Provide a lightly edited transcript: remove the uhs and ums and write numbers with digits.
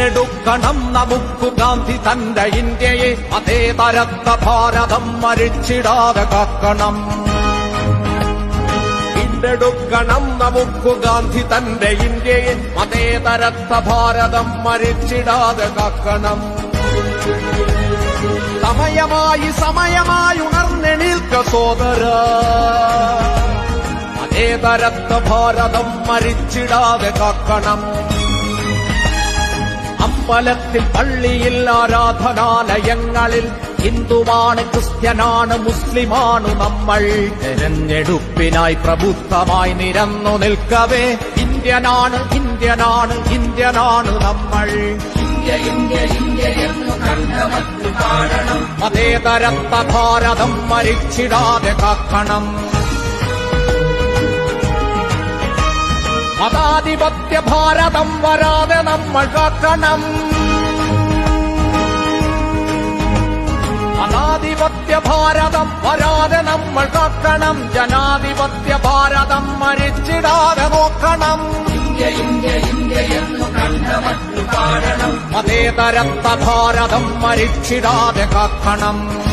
വീണ്ടെടുക്കണം നമുക്കു ഗാന്ധി തന്റെ ഇന്ത്യയെ, മതേതരത്വ ഭാരതം മരിച്ചിടാതെ കാക്കണം. വീണ്ടെടുക്കണം നമുക്കു ഗാന്ധി തന്റെ ഇന്ത്യയെ, മതേതരത്വ ഭാരതം മരിച്ചിടാതെ കാക്കണം. സമയമായി ഉണർന്നെണീൽക്ക സോദര, മതേതരത്വ ഭാരതം മരിച്ചിടാതെ കാക്കണം. അമ്പലത്തിൽ പള്ളിയിൽ ആരാധനാലയങ്ങളിൽ ഹിന്ദുവാണ് ക്രിസ്ത്യനാണ് മുസ്ലിമാണ് നമ്മൾ. തെരഞ്ഞെടുപ്പിനായി പ്രബുദ്ധമായി നിരന്നു നിൽക്കവേ ഇന്ത്യനാണ് ഇന്ത്യനാണ് ഇന്ത്യനാണ് നമ്മൾ. മതേതരത്വ ഭാരതം മരിച്ചിടാതെ കാക്കണം. മതാധിപത്യ ഭാരതം വരാതെ നമ്മൾ കാക്കണം. മതാധിപത്യ ഭാരതം വരാതെ നമ്മൾ കാക്കണം. ജനാധിപത്യ ഭാരതം മരിച്ചിടാതെ നോക്കണം. മതേതരത്വ ഭാരതം മരിച്ചിടാതെ കാക്കണം.